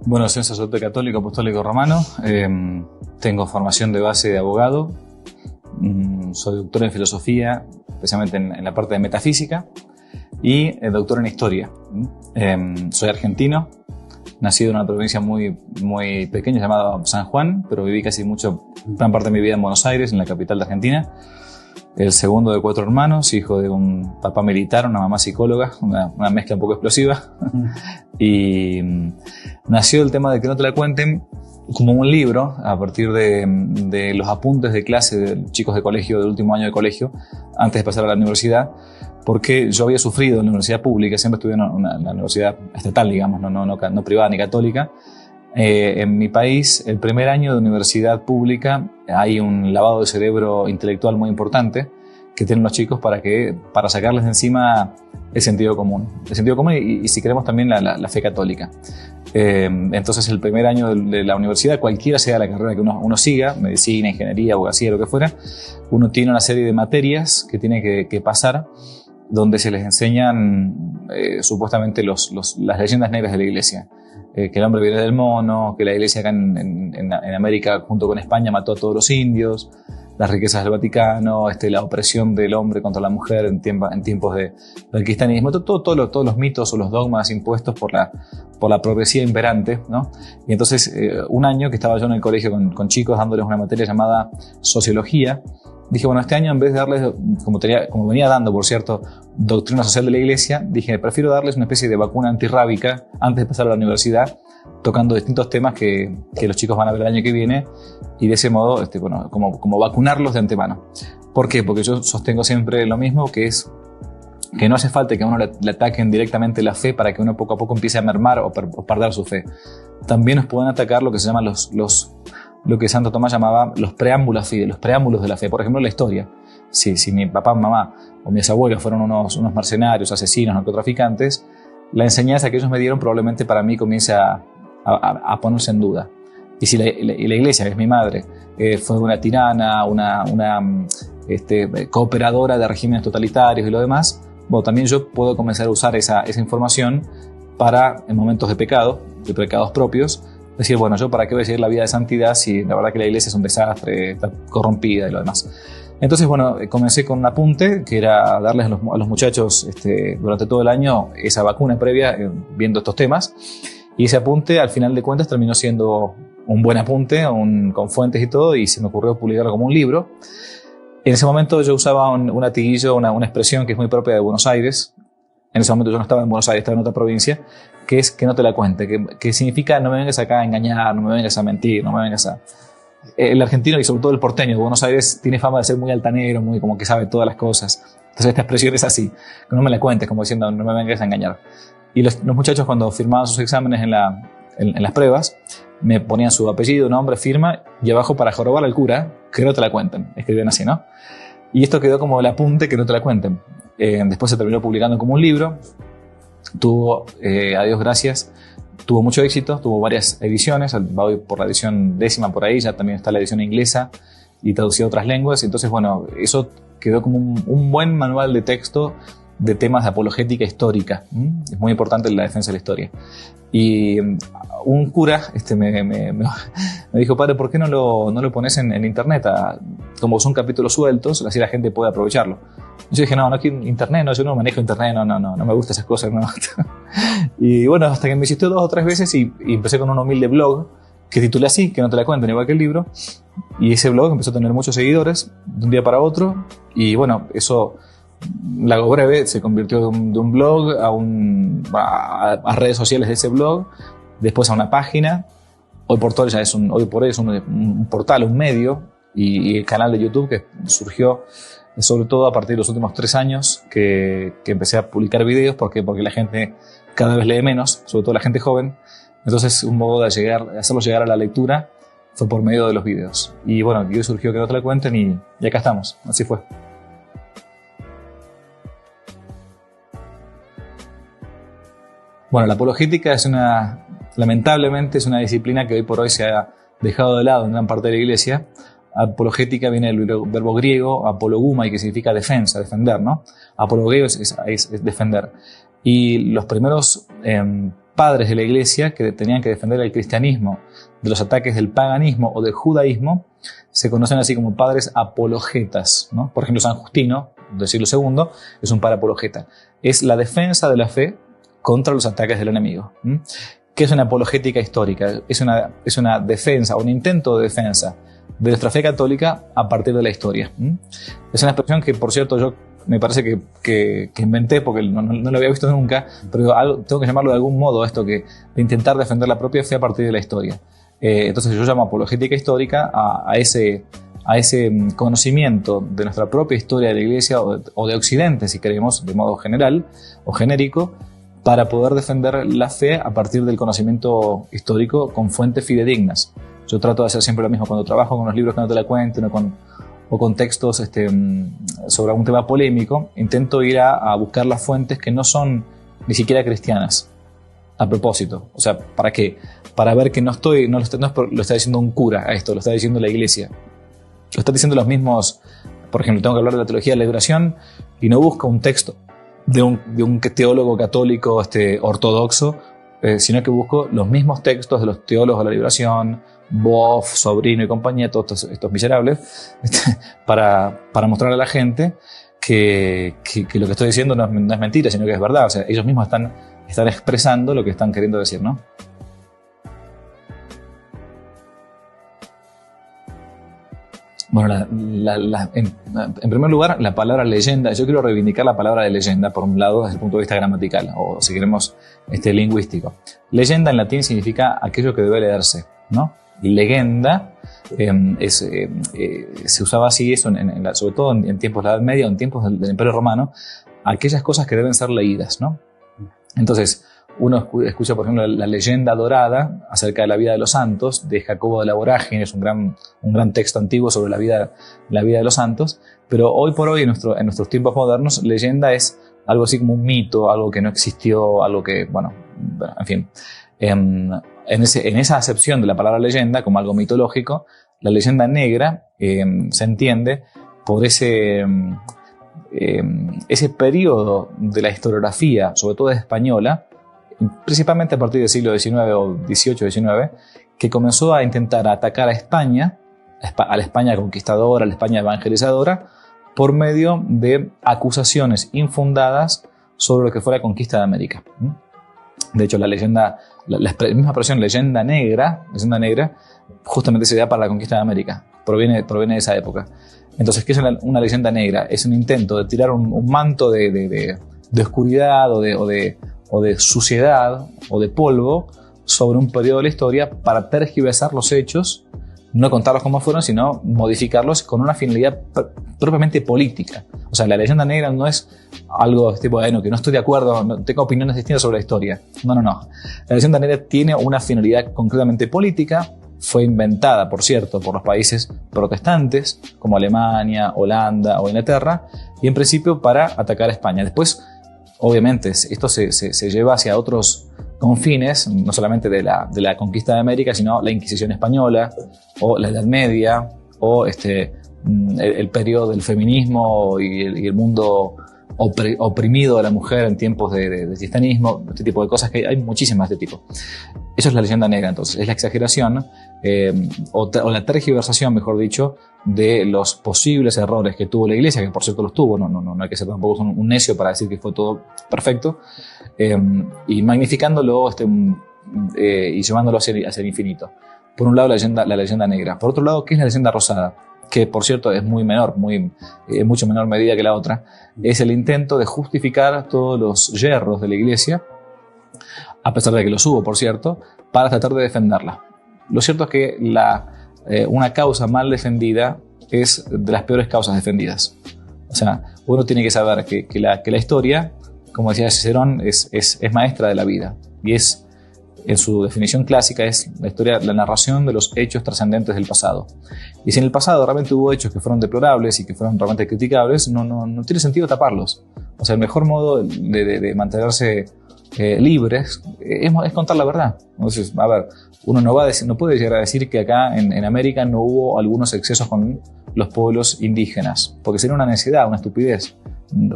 Bueno, soy sacerdote católico, apostólico romano. Tengo formación de base de abogado. Soy doctor en filosofía, especialmente en la parte de metafísica. Y doctor en historia. Soy argentino, nacido en una provincia muy pequeña llamada San Juan, pero viví gran parte de mi vida en Buenos Aires, en la capital de Argentina. El segundo de 4 hermanos, hijo de un papá militar, una mamá psicóloga, una mezcla un poco explosiva. Y nació el tema de Que no te la cuenten como un libro a partir de los apuntes de clase de chicos de colegio, del último año de colegio, antes de pasar a la universidad, porque yo había sufrido en la universidad pública, siempre estudié en la universidad estatal, digamos, no privada ni católica. En mi país, el primer año de universidad pública, hay un lavado de cerebro intelectual muy importante que tienen los chicos para sacarles de encima el sentido común. El sentido común y si queremos también la fe católica. Entonces el primer año de la universidad, cualquiera sea la carrera que uno siga, medicina, ingeniería, abogacía, lo que fuera, uno tiene una serie de materias que tiene que pasar, donde se les enseñan supuestamente las leyendas negras de la iglesia. Que el hombre viene del mono, que la iglesia acá en América junto con España mató a todos los indios, las riquezas del Vaticano, la opresión del hombre contra la mujer en tiempos del cristianismo, todos los mitos o los dogmas impuestos por la progresía imperante, ¿no? Y entonces un año que estaba yo en el colegio con chicos dándoles una materia llamada sociología, dije, bueno, este año en vez de darles, como venía dando, por cierto, doctrina social de la iglesia, dije, prefiero darles una especie de vacuna antirrábica antes de pasar a la universidad, tocando distintos temas que los chicos van a ver el año que viene, y de ese modo, como vacunarlos de antemano. ¿Por qué? Porque yo sostengo siempre lo mismo, que es que no hace falta que a uno le ataquen directamente la fe para que uno poco a poco empiece a mermar o perder su fe. También nos pueden atacar lo que se llama lo que Santo Tomás llamaba los preámbulos de la fe. Por ejemplo, la historia. Si mi papá, mamá o mis abuelos fueron unos mercenarios, asesinos, narcotraficantes, la enseñanza que ellos me dieron probablemente para mí comience a ponerse en duda. Y si la iglesia, que es mi madre, fue una tirana, una cooperadora de regímenes totalitarios y lo demás, bueno, también yo puedo comenzar a usar esa información para, en momentos de pecados propios, decir, bueno, yo para qué voy a seguir la vida de santidad si la verdad que la iglesia es un desastre, está corrompida y lo demás. Entonces, bueno, comencé con un apunte que era darles a los muchachos durante todo el año esa vacuna previa viendo estos temas, y ese apunte al final de cuentas terminó siendo un buen apunte con fuentes y todo, y se me ocurrió publicarlo como un libro. En ese momento yo usaba un latiguillo, una expresión que es muy propia de Buenos Aires. En ese momento yo no estaba en Buenos Aires, estaba en otra provincia, que es que no te la cuente, que significa no me vengas acá a engañar, no me vengas a mentir, no me vengas a... El argentino y sobre todo el porteño de Buenos Aires tiene fama de ser muy altanero, muy como que sabe todas las cosas. Entonces esta expresión es así, que no me la cuentes, como diciendo no me vengas a engañar. Y los muchachos cuando firmaban sus exámenes en las pruebas, me ponían su apellido, nombre, firma, y abajo para jorobar al cura, que no te la cuenten. Escribían así, ¿no? Y esto quedó como el apunte, que no te la cuenten. Después se terminó publicando como un libro. Tuvo, a Dios gracias, tuvo mucho éxito, tuvo varias ediciones, va hoy por la edición 10ª por ahí, ya también está la edición inglesa y traducida a otras lenguas. Entonces, bueno, eso quedó como un buen manual de texto de temas de apologética histórica. Es muy importante la defensa de la historia. Y un cura me dijo, padre, ¿por qué no lo pones en internet? Como son capítulos sueltos, así la gente puede aprovecharlo. Yo dije, no quiero internet, yo no manejo internet, no me gustan esas cosas. No. Y bueno, hasta que me insistió 2 o 3 veces y empecé con un humilde blog que titulé así, que no te la cuenten, igual que el libro. Y ese blog empezó a tener muchos seguidores de un día para otro. Y bueno, eso, la hago breve, se convirtió de un blog a redes sociales de ese blog, después a una página. Hoy por hoy es un portal, un medio, y el canal de YouTube que surgió sobre todo a partir de los últimos 3 años que empecé a publicar videos porque la gente cada vez lee menos, sobre todo la gente joven. Entonces un modo de hacerlos llegar a la lectura fue por medio de los videos. Y bueno, y hoy surgió Que no te la cuenten y acá estamos, así fue. Bueno, la apologética lamentablemente es una disciplina que hoy por hoy se ha dejado de lado en gran parte de la iglesia. Apologética viene del verbo griego apologuma, y que significa defensa, defender, ¿no? Apologeo es defender. Y los primeros padres de la Iglesia que tenían que defender el cristianismo de los ataques del paganismo o del judaísmo, se conocen así como padres apologetas, ¿no? Por ejemplo, San Justino, del siglo II, es un padre apologeta. Es la defensa de la fe contra los ataques del enemigo. ¿Qué es una apologética histórica? Es una defensa, un intento de defensa de nuestra fe católica a partir de la historia. Es una expresión que, por cierto, yo me parece que inventé porque no lo había visto nunca, pero tengo que llamarlo de algún modo esto, de intentar defender la propia fe a partir de la historia. Entonces yo llamo apologética histórica a ese conocimiento de nuestra propia historia de la Iglesia o de Occidente, si queremos, de modo general o genérico, para poder defender la fe a partir del conocimiento histórico con fuentes fidedignas. Yo trato de hacer siempre lo mismo cuando trabajo con los libros que no te la cuenten o con textos sobre algún tema polémico. Intento ir a buscar las fuentes que no son ni siquiera cristianas. A propósito, o sea, ¿para qué? Para ver que no lo está diciendo un cura a esto, lo está diciendo la Iglesia. Lo están diciendo los mismos. Por ejemplo, tengo que hablar de la teología de la liberación y no busco un texto de un teólogo católico ortodoxo, sino que busco los mismos textos de los teólogos de la liberación, Boff, Sobrino y compañía, todos estos miserables, para mostrarle a la gente que lo que estoy diciendo no es mentira, sino que es verdad. O sea, ellos mismos están expresando lo que están queriendo decir, ¿no? Bueno, en primer lugar, la palabra leyenda, yo quiero reivindicar la palabra de leyenda, por un lado, desde el punto de vista gramatical, o si queremos, lingüístico. Leyenda en latín significa aquello que debe leerse, ¿no? Legenda se usaba así, eso sobre todo en tiempos de la Edad Media o en tiempos del Imperio Romano, aquellas cosas que deben ser leídas, ¿no? Entonces, uno escucha, por ejemplo, la leyenda dorada acerca de la vida de los santos, de Jacobo de la Vorágine, es un gran texto antiguo sobre la vida de los santos, pero hoy por hoy, en nuestros tiempos modernos, leyenda es algo así como un mito, algo que no existió, algo que, bueno, en fin. En esa acepción de la palabra leyenda, como algo mitológico, la leyenda negra se entiende por ese periodo de la historiografía, sobre todo española, principalmente a partir del siglo XIX o XVIII-XIX, que comenzó a intentar atacar a España, a la España conquistadora, a la España evangelizadora, por medio de acusaciones infundadas sobre lo que fue la conquista de América. De hecho, la misma expresión leyenda negra, justamente se da para la conquista de América, proviene de esa época. Entonces, ¿qué es una leyenda negra? Es un intento de tirar un manto de oscuridad o de suciedad o de polvo sobre un periodo de la historia para tergiversar los hechos, no contarlos como fueron, sino modificarlos con una finalidad propiamente política. O sea, la leyenda negra no es algo tipo, que no estoy de acuerdo, no, tengo opiniones distintas sobre la historia. No. La leyenda negra tiene una finalidad concretamente política. Fue inventada, por cierto, por los países protestantes, como Alemania, Holanda o Inglaterra, y en principio para atacar a España. Después, obviamente, esto se lleva hacia otros confines, no solamente de la conquista de América, sino la Inquisición española, o la Edad Media, o el periodo del feminismo y el mundo oprimido de la mujer en tiempos de cristianismo, este tipo de cosas, que hay muchísimas de este tipo. Eso es la leyenda negra, entonces, es la exageración o la tergiversación, mejor dicho, de los posibles errores que tuvo la Iglesia, que por cierto los tuvo, no hay que ser tampoco un necio para decir que fue todo perfecto, y magnificándolo y llevándolo hacia el infinito. Por un lado, la leyenda negra. Por otro lado, ¿qué es la leyenda rosada? Que por cierto es muy menor, mucho menor medida que la otra. Es el intento de justificar todos los yerros de la Iglesia, a pesar de que los hubo, por cierto, para tratar de defenderla. Lo cierto es que una causa mal defendida es de las peores causas defendidas. O sea, uno tiene que saber que la historia, como decía Cicerón, es maestra de la vida. Y en su definición clásica, es la historia, la narración de los hechos trascendentes del pasado. Y si en el pasado realmente hubo hechos que fueron deplorables y que fueron realmente criticables, no tiene sentido taparlos. O sea, el mejor modo de mantenerse libres es contar la verdad. Entonces, a ver, uno no puede llegar a decir que acá en América no hubo algunos excesos con los pueblos indígenas, porque sería una necedad, una estupidez.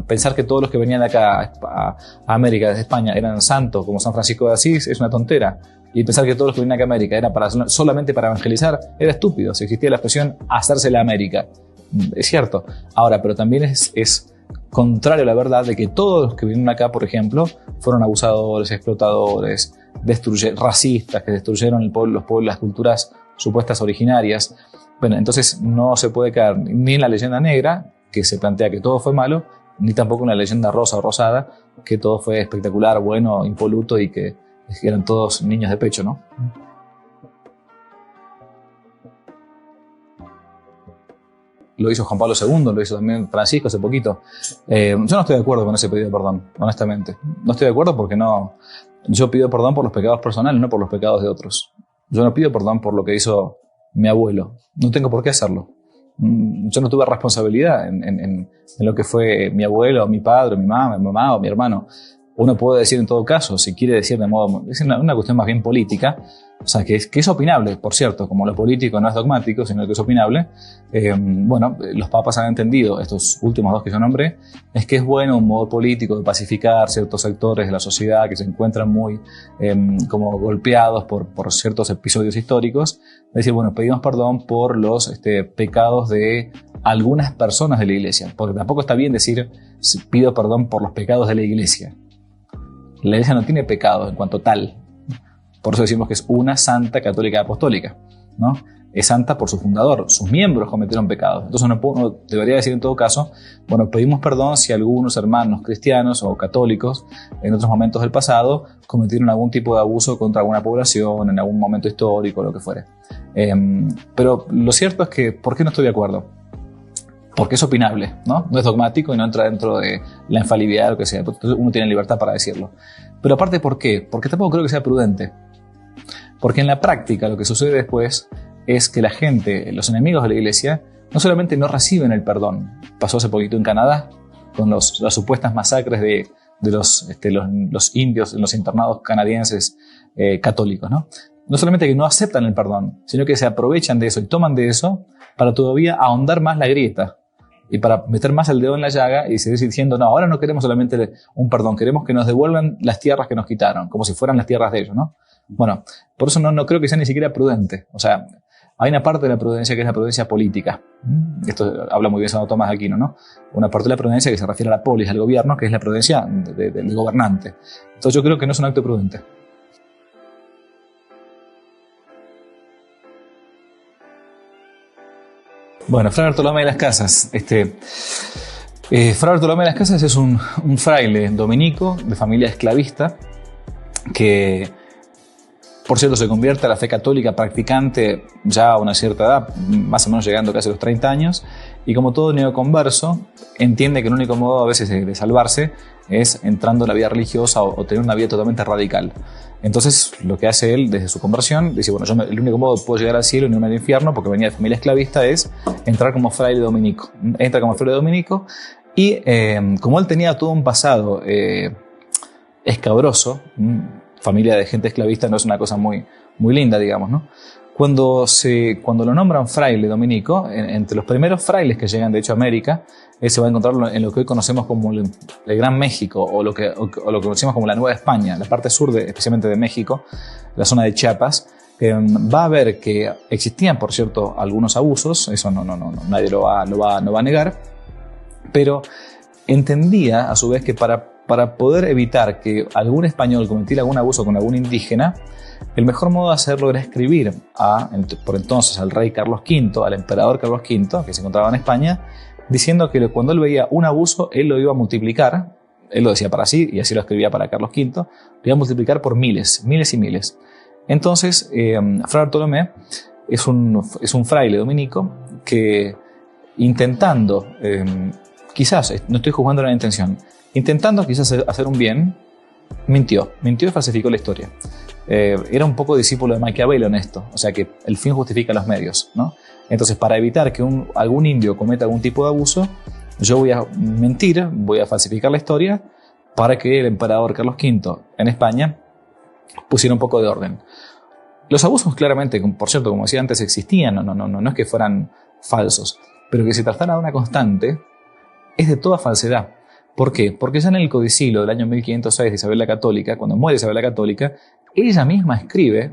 Pensar que todos los que venían de acá a América desde España eran santos como San Francisco de Asís es una tontera. Y pensar que todos los que venían acá a América era solamente para evangelizar era estúpido. Si existía la expresión hacerse la América, es cierto. Ahora, pero también es contrario a la verdad de que todos los que vinieron acá, por ejemplo, fueron abusadores, explotadores, racistas, que destruyeron los pueblos, las culturas supuestas originarias. Bueno, entonces no se puede caer ni en la leyenda negra, que se plantea que todo fue malo, ni tampoco en la leyenda rosa o rosada, que todo fue espectacular, bueno, impoluto y que eran todos niños de pecho, ¿no? Lo hizo Juan Pablo II, lo hizo también Francisco hace poquito. Yo no estoy de acuerdo con ese pedido de perdón, honestamente. No estoy de acuerdo porque yo pido perdón por los pecados personales, no por los pecados de otros. Yo no pido perdón por lo que hizo mi abuelo. No tengo por qué hacerlo. Yo no tuve responsabilidad en lo que fue mi abuelo, mi padre, mi mamá o mi hermano. Uno puede decir en todo caso, si quiere decir de modo... Es una cuestión más bien política, o sea, que es opinable, por cierto, como lo político no es dogmático, sino que es opinable. Bueno, los papas han entendido, estos últimos dos que yo nombré, es que es bueno un modo político de pacificar ciertos sectores de la sociedad que se encuentran muy como golpeados por ciertos episodios históricos. Es decir, bueno, pedimos perdón por los pecados de algunas personas de la Iglesia, porque tampoco está bien decir pido perdón por los pecados de la Iglesia. La Iglesia no tiene pecado en cuanto tal. Por eso decimos que es una santa católica apostólica, ¿no? Es santa por su fundador. Sus miembros cometieron pecados. Entonces uno debería decir en todo caso, bueno, pedimos perdón si algunos hermanos cristianos o católicos en otros momentos del pasado cometieron algún tipo de abuso contra alguna población, en algún momento histórico, lo que fuere. Pero lo cierto es que, ¿por qué no estoy de acuerdo? Porque es opinable, ¿no? No es dogmático y no entra dentro de la infalibilidad o lo que sea. Entonces uno tiene libertad para decirlo. Pero aparte, ¿por qué? Porque tampoco creo que sea prudente. Porque en la práctica lo que sucede después es que la gente, los enemigos de la Iglesia, no solamente no reciben el perdón. Pasó hace poquito en Canadá con las supuestas masacres de los indios en los internados canadienses católicos, ¿no? No solamente que no aceptan el perdón, sino que se aprovechan de eso y toman de eso para todavía ahondar más la grieta y para meter más el dedo en la llaga y seguir diciendo, no, ahora no queremos solamente un perdón, queremos que nos devuelvan las tierras que nos quitaron, como si fueran las tierras de ellos, ¿no? Bueno, por eso no creo que sea ni siquiera prudente. O sea, hay una parte de la prudencia que es la prudencia política. Esto habla muy bien Santo Tomás de Aquino, ¿no? Una parte de la prudencia que se refiere a la polis, al gobierno, que es la prudencia del gobernante. Entonces yo creo que no es un acto prudente. Bueno, Fray Bartolomé de las Casas. Fray Bartolomé de las Casas es un fraile dominico de familia esclavista que, por cierto, se convierte a la fe católica practicante ya a una cierta edad, más o menos llegando casi a los 30 años, y como todo neoconverso, entiende que el único modo a veces de salvarse es entrando en la vida religiosa o tener una vida totalmente radical. Entonces, lo que hace él desde su conversión, dice, bueno, el único modo que puedo llegar al cielo y no irme al infierno, porque venía de familia esclavista, es entrar como fraile dominico. Entra como fraile dominico y como él tenía todo un pasado escabroso, familia de gente esclavista no es una cosa muy linda, digamos, ¿no? Cuando lo nombran fraile dominico, entre los primeros frailes que llegan de hecho a América, él se va a encontrar en lo que hoy conocemos como el Gran México o lo que conocemos como la Nueva España, la parte sur especialmente de México, la zona de Chiapas. Va a ver que existían, por cierto, algunos abusos, eso nadie no va a negar, pero entendía a su vez que para poder evitar que algún español cometiera algún abuso con algún indígena, el mejor modo de hacerlo era escribir por entonces al rey Carlos V, al emperador Carlos V, que se encontraba en España, diciendo que cuando él veía un abuso, él lo iba a multiplicar. Él lo decía para sí, y así lo escribía para Carlos V, lo iba a multiplicar por miles y miles. Entonces, Fray Bartolomé es un fraile dominico que intentando, quizás, no estoy juzgando la intención, intentando quizás hacer un bien, mintió y falsificó la historia. Era un poco discípulo de Maquiavelo en esto, o sea que el fin justifica los medios, ¿no? Entonces, para evitar que algún indio cometa algún tipo de abuso, yo voy a mentir, voy a falsificar la historia para que el emperador Carlos V en España pusiera un poco de orden. Los abusos claramente, por cierto, como decía antes, existían, no es que fueran falsos, pero que se tratara de una constante es de toda falsedad. ¿Por qué? Porque ya en el Codicilo del año 1506 de Isabel la Católica, cuando muere Isabel la Católica, ella misma escribe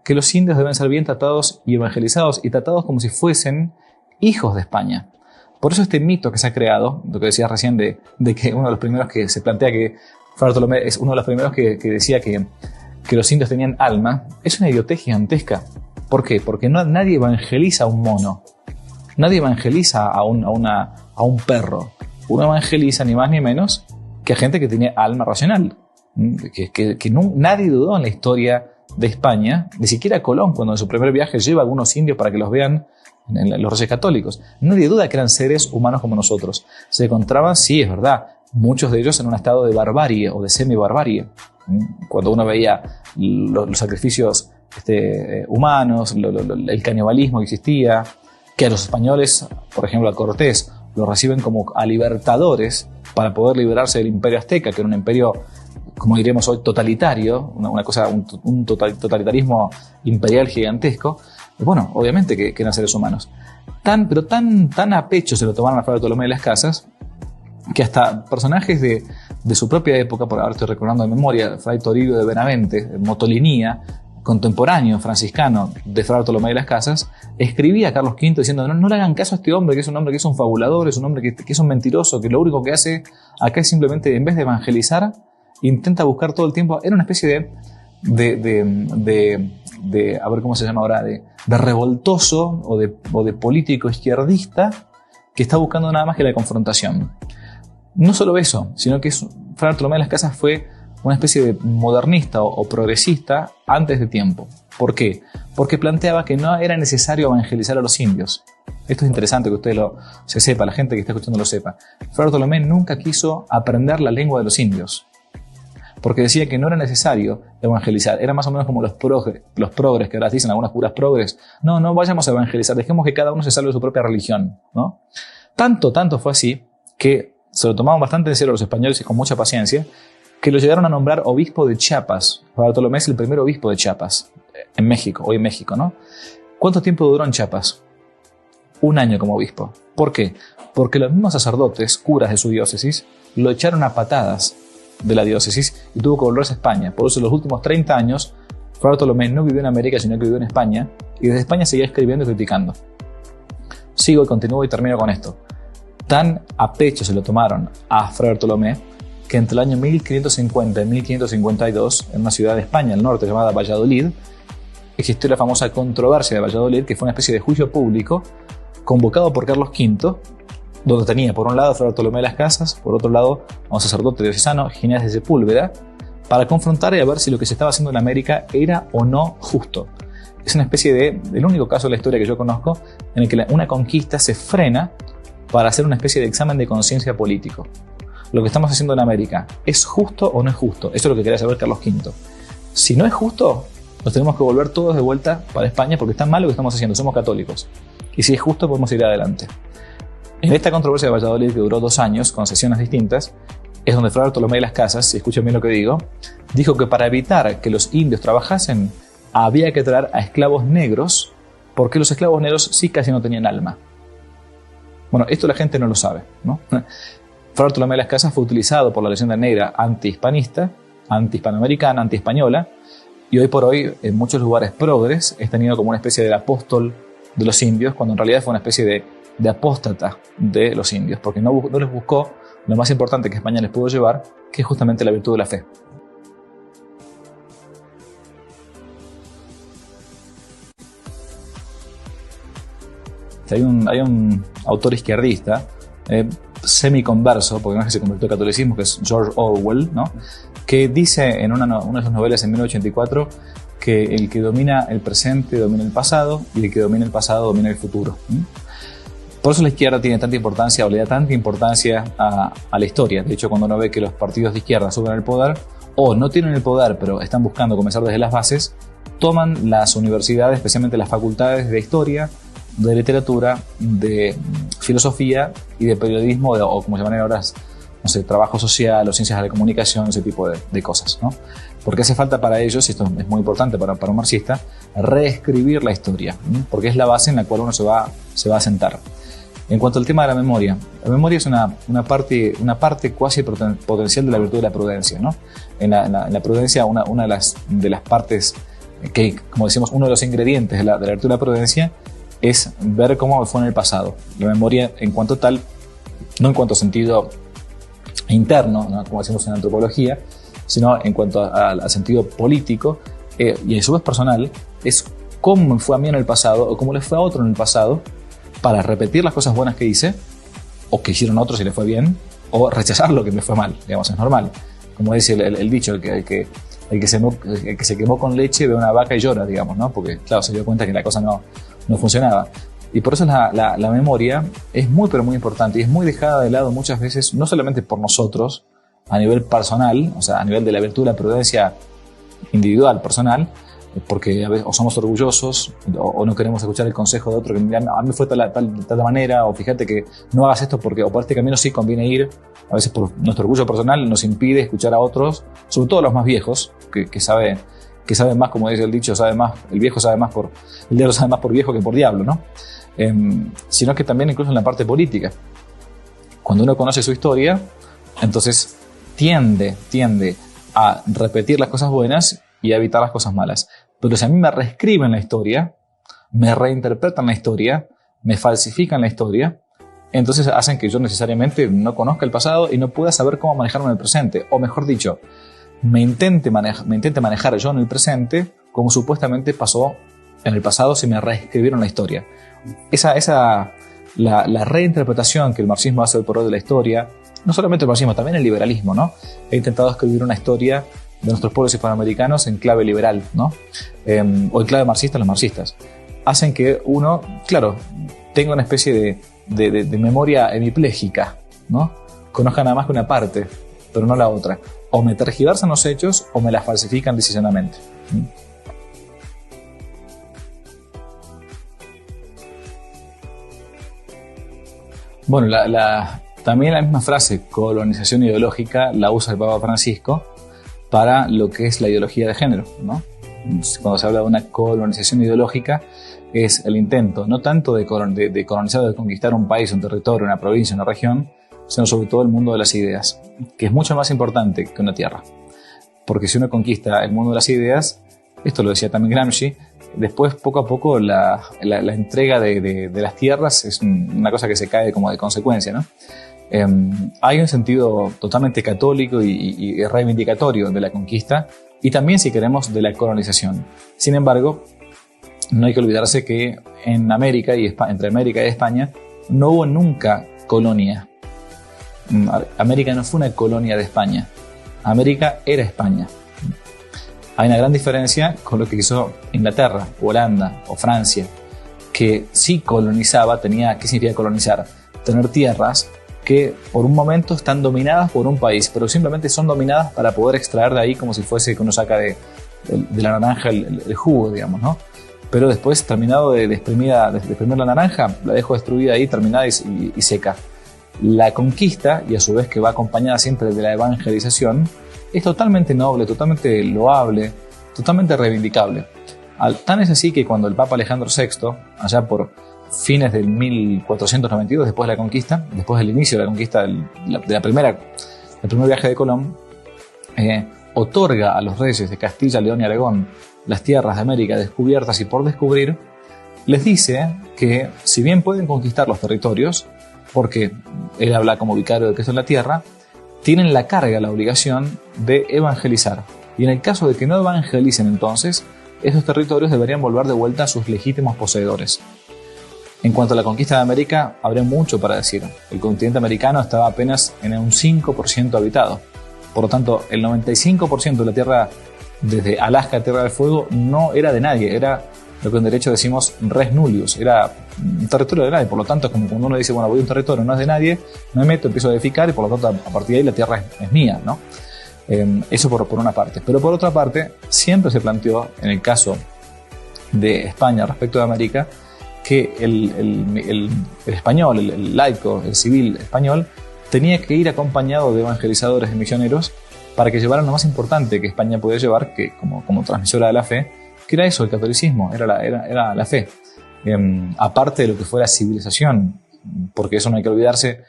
que los indios deben ser bien tratados y evangelizados y tratados como si fuesen hijos de España. Por eso este mito que se ha creado, lo que decías recién de que uno de los primeros que se plantea que Fray Bartolomé es uno de los primeros que decía que los indios tenían alma, es una idiotez gigantesca. ¿Por qué? Porque nadie evangeliza a un mono, nadie evangeliza a un perro. Uno evangeliza ni más ni menos que a gente que tiene alma racional. Nadie dudó en la historia de España, ni siquiera Colón, cuando en su primer viaje lleva a algunos indios para que los vean los reyes católicos. Nadie duda que eran seres humanos como nosotros. Se encontraban, sí, es verdad, muchos de ellos en un estado de barbarie o de semi-barbarie. Cuando uno veía los sacrificios humanos, el canibalismo que existía, que a los españoles, por ejemplo a Cortés, lo reciben como a libertadores para poder liberarse del imperio azteca, que era un imperio, como diríamos hoy, totalitario, un totalitarismo imperial gigantesco. Bueno, obviamente que eran seres humanos. Pero tan a pecho se lo tomaron a Fray Bartolomé de las Casas, que hasta personajes de su propia época, por ahora estoy recordando de memoria, Fray Toribio de Benavente, Motolinía, contemporáneo franciscano de Fray Bartolomé de las Casas, escribía a Carlos V diciendo no le hagan caso a este hombre, que es un hombre que es un fabulador, es un hombre que es un mentiroso, que lo único que hace acá es simplemente, en vez de evangelizar, intenta buscar todo el tiempo. Era una especie de a ver cómo se llama ahora, de revoltoso o de político izquierdista que está buscando nada más que la confrontación. No solo eso, sino que Fray Bartolomé de las Casas fue una especie de modernista o progresista antes de tiempo. ¿Por qué? Porque planteaba que no era necesario evangelizar a los indios. Esto es interesante que usted se sepa, la gente que está escuchando lo sepa. Fray Bartolomé nunca quiso aprender la lengua de los indios, porque decía que no era necesario evangelizar. Era más o menos como los progres, que ahora dicen algunas curas progres. No vayamos a evangelizar, dejemos que cada uno se salve de su propia religión, ¿no? Tanto fue así que se lo tomaban bastante en serio los españoles y con mucha paciencia, que lo llegaron a nombrar obispo de Chiapas. Bartolomé es el primer obispo de Chiapas, en México, hoy en México, ¿no? ¿Cuánto tiempo duró en Chiapas? 1 año como obispo. ¿Por qué? Porque los mismos sacerdotes, curas de su diócesis, lo echaron a patadas de la diócesis y tuvo que volverse a España. Por eso en los últimos 30 años, Fray Bartolomé no vivió en América, sino que vivió en España, y desde España seguía escribiendo y criticando. Sigo y continúo y termino con esto. Tan a pecho se lo tomaron a Fray Bartolomé que entre el año 1550 y 1552, en una ciudad de España, al norte, llamada Valladolid, existió la famosa controversia de Valladolid, que fue una especie de juicio público convocado por Carlos V, donde tenía por un lado a Fray Bartolomé de las Casas, por otro lado a un sacerdote diocesano, Ginés de Sepúlveda, para confrontar y a ver si lo que se estaba haciendo en América era o no justo. Es una especie del único caso de la historia que yo conozco en el que una conquista se frena para hacer una especie de examen de conciencia político. Lo que estamos haciendo en América, ¿es justo o no es justo? Eso es lo que quería saber Carlos V. Si no es justo, nos tenemos que volver todos de vuelta para España porque está mal lo que estamos haciendo, somos católicos. Y si es justo, podemos ir adelante. En esta controversia de Valladolid, que duró 2 años, con sesiones distintas, es donde Fray Bartolomé de las Casas, si escuchan bien lo que digo, dijo que para evitar que los indios trabajasen, había que traer a esclavos negros, porque los esclavos negros sí casi no tenían alma. Bueno, esto la gente no lo sabe, ¿no? Fray Bartolomé de las Casas fue utilizado por la leyenda negra antihispanista, antihispanoamericana, antiespañola, y hoy por hoy en muchos lugares progres es tenido como una especie de apóstol de los indios, cuando en realidad fue una especie de apóstata de los indios, porque no les buscó lo más importante que España les pudo llevar, que es justamente la virtud de la fe. Hay un autor izquierdista, semiconverso, porque no es que se convirtió al catolicismo, que es George Orwell, ¿no? Que dice en una de sus novelas en 1984 que el que domina el presente domina el pasado y el que domina el pasado domina el futuro. Por eso la izquierda tiene tanta importancia, o le da tanta importancia a la historia. De hecho, cuando uno ve que los partidos de izquierda suben al poder, o no tienen el poder, pero están buscando comenzar desde las bases, toman las universidades, especialmente las facultades de historia, de literatura, de filosofía y de periodismo, o como se llaman ahora, no sé, trabajo social o ciencias de la comunicación, ese tipo de cosas, ¿no? Porque hace falta para ellos, y esto es muy importante para un marxista, reescribir la historia, ¿no? Porque es la base en la cual uno se va a sentar. En cuanto al tema de la memoria es una parte cuasi potencial de la virtud de la prudencia, ¿no? En la prudencia, una de las partes que, como decimos, uno de los ingredientes de la virtud de la prudencia es ver cómo fue en el pasado. La memoria en cuanto tal, no en cuanto a sentido interno, ¿no?, como decimos en antropología, sino en cuanto al sentido político y a su vez personal, es cómo me fue a mí en el pasado o cómo le fue a otro en el pasado, para repetir las cosas buenas que hice, o que hicieron otros y les fue bien, o rechazar lo que me fue mal, digamos, es normal. Como dice el dicho, el que se quemó con leche ve una vaca y llora, digamos, ¿no? Porque, claro, se dio cuenta que la cosa no funcionaba. Y por eso la memoria es muy, pero muy importante, y es muy dejada de lado muchas veces, no solamente por nosotros, a nivel personal, o sea, a nivel de la virtud de la prudencia individual, personal, porque a veces o somos orgullosos o no queremos escuchar el consejo de otro que a mí fue de tal manera, o fíjate que no hagas esto porque o por este camino sí conviene ir. A veces por nuestro orgullo personal nos impide escuchar a otros, sobre todo los más viejos, que saben más, como dice el dicho, el viejo sabe más el diablo sabe más por viejo que por diablo, ¿no? Sino que también incluso en la parte política. Cuando uno conoce su historia, entonces tiende a repetir las cosas buenas y a evitar las cosas malas. Pero si a mí me reescriben la historia, me reinterpretan la historia, me falsifican la historia, entonces hacen que yo necesariamente no conozca el pasado y no pueda saber cómo manejarme en el presente. O mejor dicho, me intente manejar yo en el presente como supuestamente pasó en el pasado si me reescribieron la historia. La reinterpretación que el marxismo hace hoy por hoy de la historia, no solamente el marxismo, también el liberalismo, ¿no? He intentado escribir una historia de nuestros pueblos hispanoamericanos en clave liberal, ¿no? O en clave marxista, los marxistas. Hacen que uno, claro, tenga una especie de memoria hemipléjica, ¿no? Conozca nada más que una parte, pero no la otra. O me tergiversan los hechos o me las falsifican decisionalmente. Bueno, también la misma frase, colonización ideológica, la usa el Papa Francisco para lo que es la ideología de género, ¿no? Cuando se habla de una colonización ideológica, es el intento no tanto de colonizar o de conquistar un país, un territorio, una provincia, una región, sino sobre todo el mundo de las ideas, que es mucho más importante que una tierra. Porque si uno conquista el mundo de las ideas, esto lo decía también Gramsci, después poco a poco la entrega de las tierras es una cosa que se cae como de consecuencia, ¿no? Hay un sentido totalmente católico y reivindicatorio de la conquista, y también, si queremos, de la colonización. Sin embargo, no hay que olvidarse que en América entre América y España no hubo nunca colonia. América no fue una colonia de España. América era España. Hay una gran diferencia con lo que hizo Inglaterra, Holanda o Francia, que sí colonizaba. ¿Qué significa colonizar? Tener tierras que por un momento están dominadas por un país, pero simplemente son dominadas para poder extraer de ahí, como si fuese que uno saca de la naranja el jugo, digamos, ¿no? Pero después, terminado de exprimir la naranja, la dejo destruida ahí, terminada y seca. La conquista, y a su vez que va acompañada siempre de la evangelización, es totalmente noble, totalmente loable, totalmente reivindicable. Tan es así que cuando el Papa Alejandro VI, allá por fines del 1492, después de la conquista, después del inicio de la conquista del primer viaje de Colón, otorga a los reyes de Castilla, León y Aragón las tierras de América descubiertas y por descubrir, les dice que si bien pueden conquistar los territorios, porque él habla como vicario de que eso es la tierra, tienen la carga, la obligación de evangelizar. Y en el caso de que no evangelicen entonces, esos territorios deberían volver de vuelta a sus legítimos poseedores. En cuanto a la conquista de América, habría mucho para decir. El continente americano estaba apenas en un 5% habitado. Por lo tanto, el 95% de la tierra, desde Alaska a Tierra del Fuego, no era de nadie. Era lo que en derecho decimos res nullius. Era un territorio de nadie. Por lo tanto, es como cuando uno dice, bueno, voy a un territorio, no es de nadie, me meto, empiezo a edificar y por lo tanto, a partir de ahí la tierra es mía, ¿no? Eso por una parte. Pero por otra parte, siempre se planteó, en el caso de España respecto de América, que el español, el laico, el civil español, tenía que ir acompañado de evangelizadores y misioneros para que llevaran lo más importante que España podía llevar, que como transmisora de la fe, que era eso, el catolicismo, era la fe. Aparte de lo que fue la civilización porque eso no hay que olvidarse,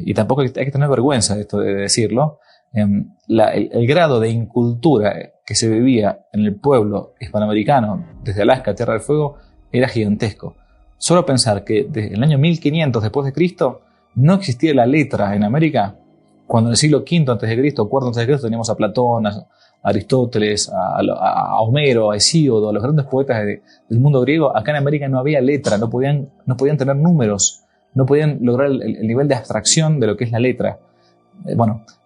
y tampoco hay que tener vergüenza de esto de decirlo. El grado de incultura que se vivía en el pueblo hispanoamericano desde Alaska a Tierra del Fuego era gigantesco. Solo pensar que desde el año 1500 después de Cristo no existía la letra en América, cuando en el siglo V a.C., IV a.C. teníamos a Platón, a Aristóteles, a Homero, a Hesíodo, a los grandes poetas del mundo griego. Acá en América no había letra, no podían tener números, no podían lograr el nivel de abstracción de lo que es la letra.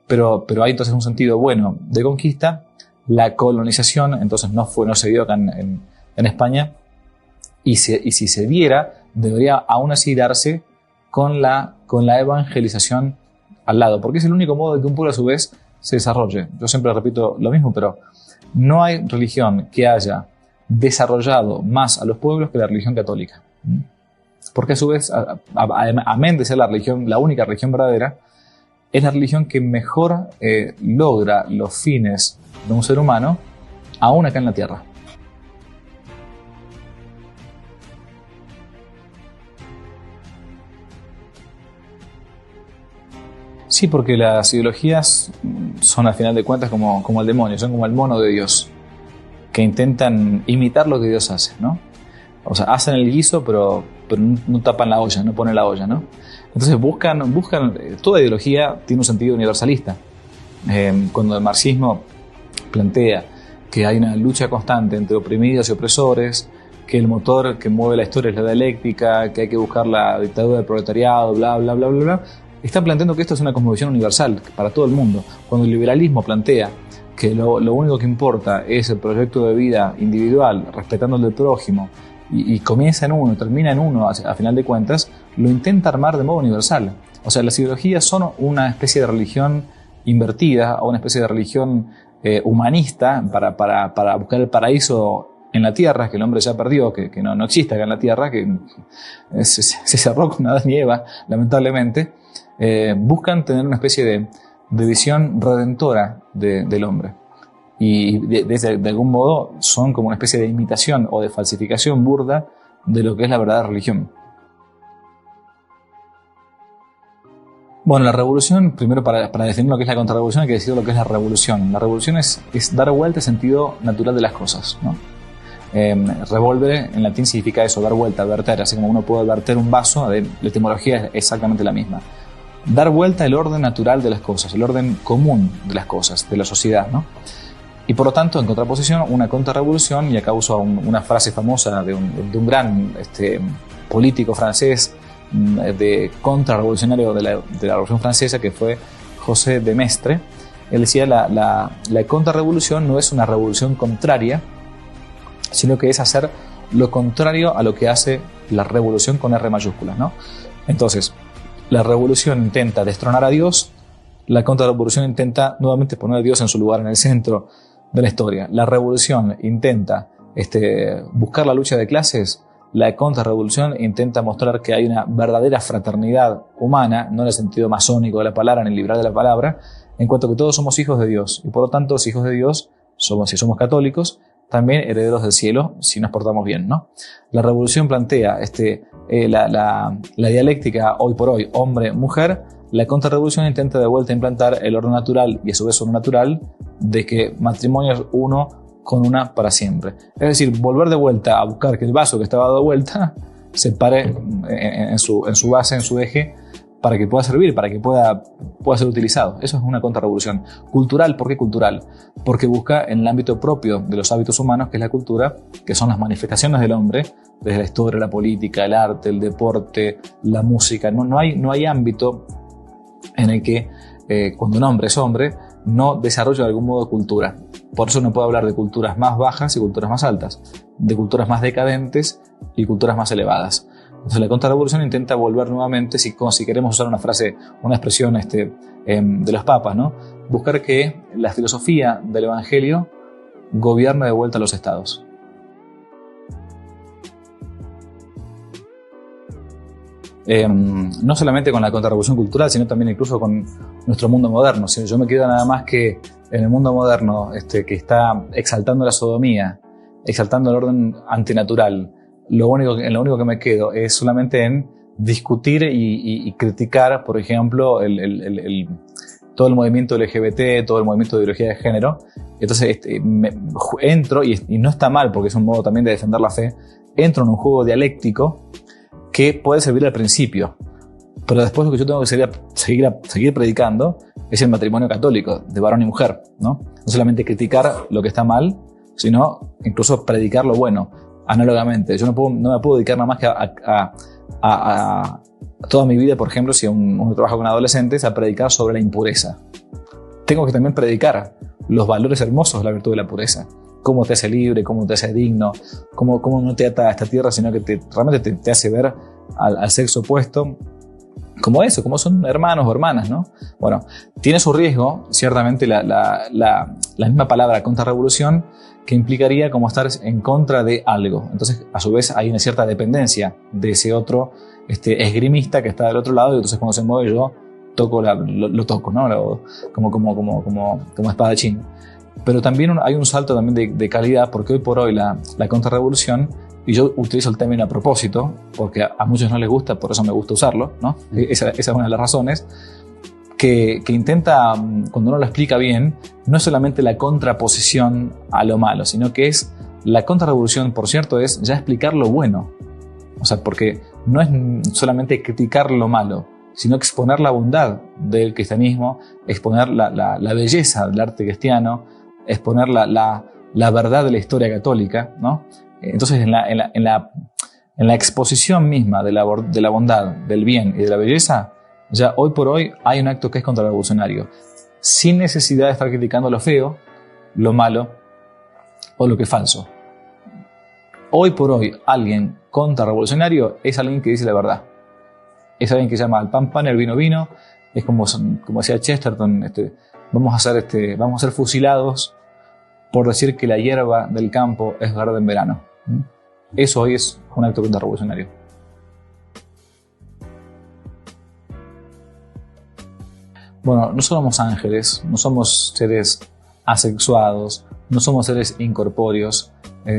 Pero hay entonces un sentido bueno de conquista. La colonización entonces no se dio acá en España, y si se diera, debería aún así darse con la evangelización al lado, porque es el único modo de que un pueblo a su vez se desarrolle. Yo siempre repito lo mismo, pero no hay religión que haya desarrollado más a los pueblos que la religión católica. Porque a su vez, amén de ser la única religión verdadera, es la religión que mejor logra los fines de un ser humano, aún acá en la tierra. Sí, porque las ideologías son, al final de cuentas, como el demonio, son como el mono de Dios, que intentan imitar lo que Dios hace, ¿no? O sea, hacen el guiso, pero no tapan la olla, no ponen la olla, ¿no? Entonces buscan, toda ideología tiene un sentido universalista. Cuando el marxismo plantea que hay una lucha constante entre oprimidos y opresores, que el motor que mueve la historia es la dialéctica, que hay que buscar la dictadura del proletariado, bla, bla, bla, bla, bla, están planteando que esto es una cosmovisión universal para todo el mundo. Cuando el liberalismo plantea que lo único que importa es el proyecto de vida individual, respetando el del prójimo, y comienza en uno, termina en uno, a final de cuentas, lo intenta armar de modo universal. O sea, las ideologías son una especie de religión invertida, o una especie de religión humanista para buscar el paraíso en la tierra, que el hombre ya perdió, que no existe acá en la tierra, que se cerró con Adán y Eva, lamentablemente. Buscan tener una especie de visión redentora del hombre. Y de algún modo son como una especie de imitación o de falsificación burda de lo que es la verdadera religión. Bueno, la revolución, primero para definir lo que es la contrarrevolución hay que decir lo que es la revolución. La revolución es dar vuelta al sentido natural de las cosas, ¿no? Revolvere en latín significa eso, dar vuelta, verter, así como uno puede verter un vaso, la etimología es exactamente la misma. Dar vuelta al orden natural de las cosas, el orden común de las cosas, de la sociedad, ¿no? Y por lo tanto, en contraposición, una contrarrevolución, y acá uso una frase famosa de un gran político francés, de contrarrevolucionario de la Revolución Francesa, que fue José de Maistre. Él decía, la contrarrevolución no es una revolución contraria, sino que es hacer lo contrario a lo que hace la revolución con R mayúscula, ¿no? Entonces, la revolución intenta destronar a Dios, la contrarrevolución intenta nuevamente poner a Dios en su lugar, en el centro de la historia. La revolución intenta buscar la lucha de clases, la contrarrevolución intenta mostrar que hay una verdadera fraternidad humana, no en el sentido masónico de la palabra, en el liberal de la palabra, en cuanto que todos somos hijos de Dios, y por lo tanto, hijos de Dios, si somos católicos, también herederos del cielo, si nos portamos bien, ¿no? La revolución plantea la dialéctica hoy por hoy, hombre-mujer. La contrarrevolución intenta de vuelta implantar el orden natural y a su vez orden natural de que matrimonio es uno con una para siempre. Es decir, volver de vuelta a buscar que el vaso que estaba dado vuelta se pare en su base, en su eje, para que pueda servir, para que pueda ser utilizado. Eso es una contrarrevolución. Cultural, ¿por qué cultural? Porque busca en el ámbito propio de los hábitos humanos, que es la cultura, que son las manifestaciones del hombre, desde la historia, la política, el arte, el deporte, la música. No hay ámbito en el que cuando un hombre es hombre no desarrolla de algún modo cultura. Por eso no puedo hablar de culturas más bajas y culturas más altas, de culturas más decadentes y culturas más elevadas. Entonces la contrarrevolución intenta volver nuevamente, si queremos usar una expresión de los papas, ¿no? Buscar que la filosofía del Evangelio gobierne de vuelta a los estados. No solamente con la contrarrevolución cultural, sino también incluso con nuestro mundo moderno. Si yo me quedo nada más que en el mundo moderno que está exaltando la sodomía, exaltando el orden antinatural, en lo único que me quedo es solamente en discutir y criticar, por ejemplo, todo el movimiento LGBT, todo el movimiento de ideología de género. Entonces entro, y no está mal porque es un modo también de defender la fe, entro en un juego dialéctico que puede servir al principio, pero después lo que yo tengo que seguir predicando es el matrimonio católico de varón y mujer, ¿no? No solamente criticar lo que está mal, sino incluso predicar lo bueno, análogamente. Yo no me puedo dedicar nada más que a toda mi vida, por ejemplo, si uno trabaja con adolescentes, a predicar sobre la impureza. Tengo que también predicar los valores hermosos de la virtud de la pureza. Cómo te hace libre, cómo te hace digno, cómo no te ata a esta tierra, sino que realmente te hace ver al sexo opuesto como eso, como son hermanos o hermanas, ¿no? Bueno, tiene su riesgo, ciertamente, la misma palabra contrarrevolución, que implicaría como estar en contra de algo. Entonces, a su vez, hay una cierta dependencia de ese otro esgrimista que está del otro lado, y entonces cuando se mueve yo lo toco, ¿no? Como espadachín. Pero también hay un salto también de calidad, porque hoy por hoy la contrarrevolución, y yo utilizo el término a propósito, porque a muchos no les gusta, por eso me gusta usarlo, ¿no? Esa es una de las razones, que intenta, cuando uno lo explica bien, no es solamente la contraposición a lo malo, sino que es la contrarrevolución, por cierto, es ya explicar lo bueno. O sea, porque no es solamente criticar lo malo, sino exponer la bondad del cristianismo, exponer la belleza del arte cristiano, exponer la verdad de la historia católica, ¿no? Entonces, en la exposición misma de la bondad, del bien y de la belleza, ya hoy por hoy hay un acto que es contrarrevolucionario, sin necesidad de estar criticando lo feo, lo malo o lo que es falso. Hoy por hoy, alguien contrarrevolucionario es alguien que dice la verdad. Es alguien que llama al pan pan, el vino vino. Es como decía Chesterton, vamos a ser fusilados por decir que la hierba del campo es verde en verano. Eso hoy es un acto contrarrevolucionario. Bueno, no somos ángeles, no somos seres asexuados, no somos seres incorpóreos.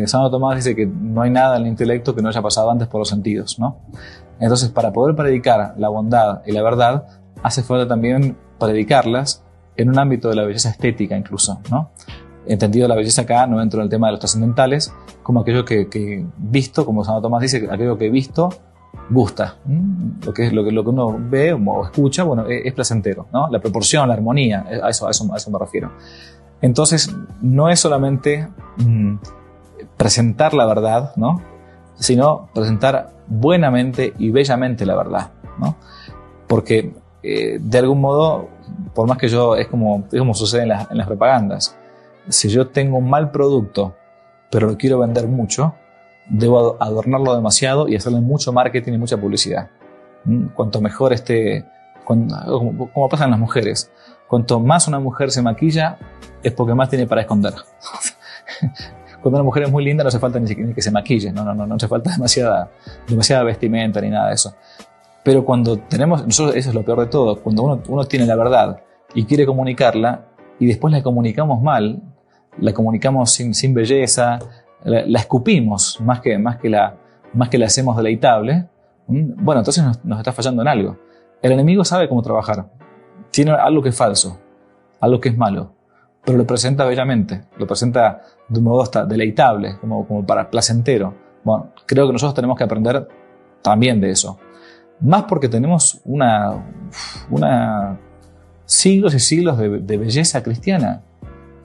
Santo Tomás dice que no hay nada en el intelecto que no haya pasado antes por los sentidos, ¿no? Entonces, para poder predicar la bondad y la verdad, hace falta también predicarlas en un ámbito de la belleza estética incluso, ¿no? Entendido la belleza acá, no entro en el tema de los trascendentales, como aquello que visto, como Santo Tomás dice, aquello que visto gusta. Lo que uno ve o escucha, bueno, es placentero, ¿no? La proporción, la armonía, a eso me refiero. Entonces, no es solamente presentar la verdad, ¿no? Sino presentar buenamente y bellamente la verdad, ¿no? Porque de algún modo, por más que es como sucede en las propagandas, si yo tengo un mal producto, pero lo quiero vender mucho, debo adornarlo demasiado y hacerle mucho marketing y mucha publicidad. Cuanto mejor como pasa en las mujeres, cuanto más una mujer se maquilla, es porque más tiene para esconder. Cuando una mujer es muy linda, no hace falta ni que se maquille, no hace falta demasiada vestimenta ni nada de eso. Pero cuando nosotros, eso es lo peor de todo, cuando uno tiene la verdad y quiere comunicarla, y después la comunicamos mal, la comunicamos sin belleza, la escupimos más que la hacemos deleitable, bueno, entonces nos está fallando en algo. El enemigo sabe cómo trabajar. Tiene algo que es falso, algo que es malo, pero lo presenta bellamente, lo presenta de un modo hasta deleitable, como para placentero. Bueno, creo que nosotros tenemos que aprender también de eso. Más porque tenemos siglos y siglos de belleza cristiana.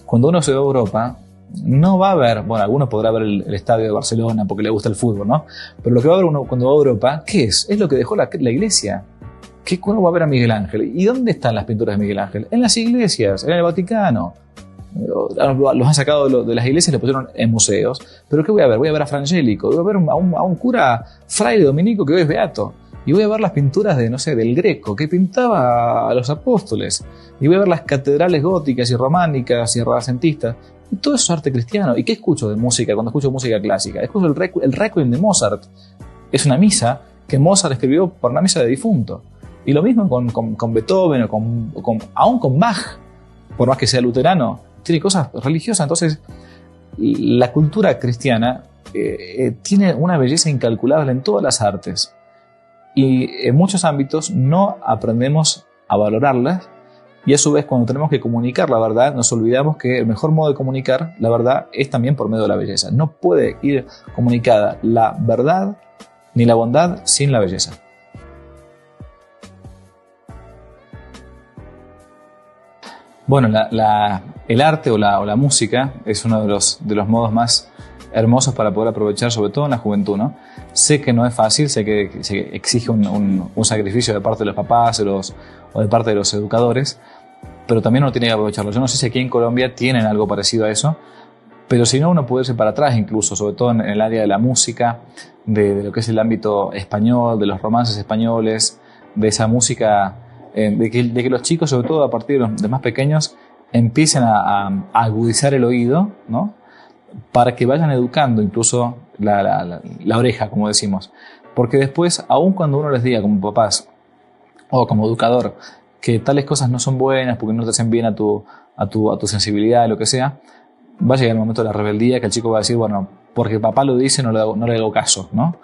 Cuando uno se va a Europa, no va a ver, bueno, alguno podrá ver el estadio de Barcelona porque le gusta el fútbol, ¿no? Pero lo que va a ver uno cuando va a Europa, ¿qué es? Es lo que dejó la iglesia. ¿Uno va a ver a Miguel Ángel? ¿Y dónde están las pinturas de Miguel Ángel? En las iglesias, en el Vaticano. Los han sacado de las iglesias y los pusieron en museos. ¿Pero qué voy a ver? Voy a ver a Frangélico, voy a ver a un cura fraile dominico que hoy es beato. Y voy a ver las pinturas del Greco, que pintaba a los apóstoles. Y voy a ver las catedrales góticas y románicas y renacentistas. Y todo eso es arte cristiano. ¿Y qué escucho de música cuando escucho música clásica? Escucho el Requiem de Mozart. Es una misa que Mozart escribió para una misa de difunto. Y lo mismo con Beethoven o aún con Bach, por más que sea luterano, tiene cosas religiosas. Entonces, la cultura cristiana tiene una belleza incalculable en todas las artes. y en muchos ámbitos no aprendemos a valorarlas, y a su vez cuando tenemos que comunicar la verdad nos olvidamos que el mejor modo de comunicar la verdad es también por medio de la belleza. No puede ir comunicada la verdad ni la bondad sin la belleza. Bueno, el arte o la música es uno de los modos más hermosos para poder aprovechar, sobre todo en la juventud, ¿no? Sé que no es fácil, sé que exige un sacrificio de parte de los papás o de parte de los educadores, pero también uno tiene que aprovecharlo. Yo no sé si aquí en Colombia tienen algo parecido a eso, pero si no, uno puede irse para atrás incluso, sobre todo en el área de la música, de lo que es el ámbito español, de los romances españoles, de esa música, de que los chicos, sobre todo a partir de más pequeños, empiecen a agudizar el oído, ¿no? Para que vayan educando incluso la oreja, como decimos. Porque después, aun cuando uno les diga como papás o como educador que tales cosas no son buenas porque no te hacen bien a tu sensibilidad, lo que sea, va a llegar el momento de la rebeldía que el chico va a decir, bueno, porque papá lo dice, no le hago caso, ¿no?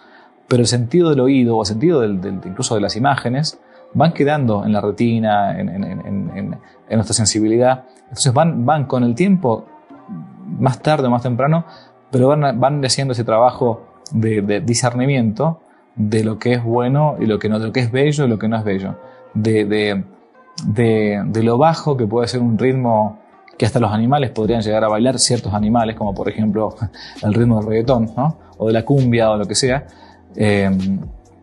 Pero el sentido del oído o el sentido incluso de las imágenes van quedando en la retina, en nuestra sensibilidad. Entonces van con el tiempo, más tarde o más temprano, pero van haciendo ese trabajo de discernimiento de lo que es bueno y lo que no, de lo que es bello y lo que no es bello, de lo bajo que puede ser un ritmo que hasta los animales podrían llegar a bailar, ciertos animales, como por ejemplo el ritmo del reggaetón, ¿no? O de la cumbia o lo que sea,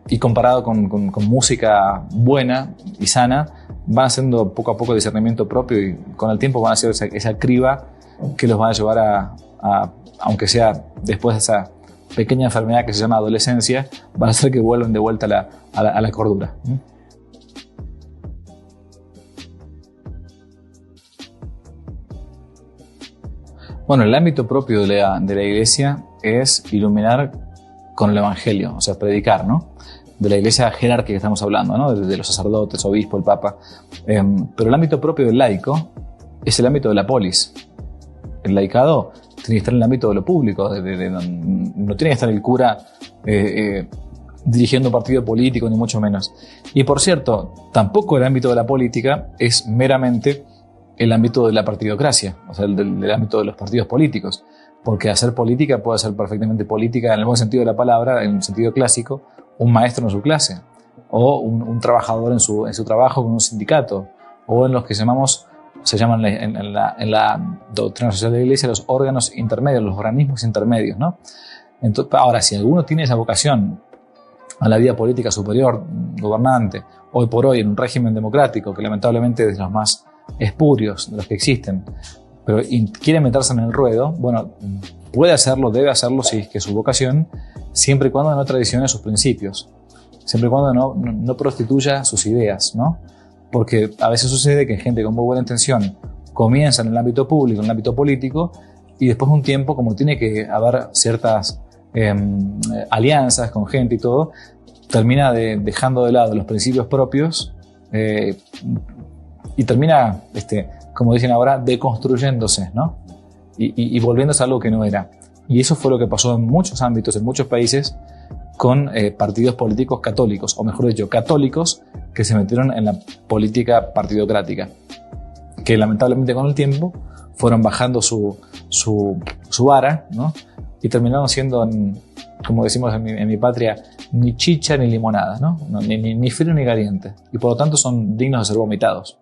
y comparado con música buena y sana, van haciendo poco a poco discernimiento propio y con el tiempo van a hacer esa criba que los va a llevar a, aunque sea después de esa pequeña enfermedad que se llama adolescencia, van a hacer que vuelvan de vuelta a la cordura. Bueno, el ámbito propio de la iglesia es iluminar con el evangelio, o sea, predicar, ¿no? De la iglesia jerárquica que estamos hablando, ¿no? De los sacerdotes, obispo, el papa. Pero el ámbito propio del laico es el ámbito de la polis. El laicado tiene que estar en el ámbito de lo público, no tiene que estar el cura dirigiendo un partido político, ni mucho menos. Y por cierto, tampoco el ámbito de la política es meramente el ámbito de la partidocracia, o sea, del ámbito de los partidos políticos, porque hacer política puede ser perfectamente política en el buen sentido de la palabra, en el sentido clásico, un maestro en su clase, o un trabajador en su trabajo con un sindicato, o en los que se llaman en la doctrina social de la Iglesia los órganos intermedios, los organismos intermedios, ¿no? Entonces, ahora, si alguno tiene esa vocación a la vida política superior, gobernante, hoy por hoy en un régimen democrático, que lamentablemente es de los más espurios de los que existen, pero quiere meterse en el ruedo, bueno, puede hacerlo, debe hacerlo si es que su vocación, siempre y cuando no traicione sus principios, siempre y cuando no prostituya sus ideas, ¿no? Porque a veces sucede que gente con muy buena intención comienza en el ámbito público, en el ámbito político, y después de un tiempo, como tiene que haber ciertas alianzas con gente y todo, termina dejando de lado los principios propios y termina, como dicen ahora, deconstruyéndose, ¿no? Y volviéndose a algo que no era. Y eso fue lo que pasó en muchos ámbitos, en muchos países, con partidos políticos católicos, o mejor dicho, católicos que se metieron en la política partidocrática, que lamentablemente con el tiempo fueron bajando su vara, ¿no? Y terminaron siendo, como decimos en mi patria, ni chicha ni limonada, ¿no? Ni frío ni caliente, y por lo tanto son dignos de ser vomitados.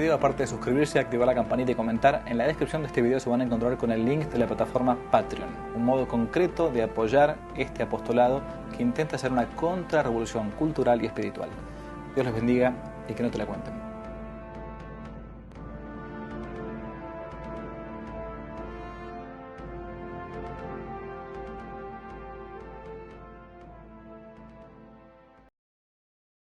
Aparte de suscribirse, activar la campanita y comentar, en la descripción de este video se van a encontrar con el link de la plataforma Patreon, un modo concreto de apoyar este apostolado que intenta hacer una contrarrevolución cultural y espiritual. Dios les bendiga y que no te la cuenten.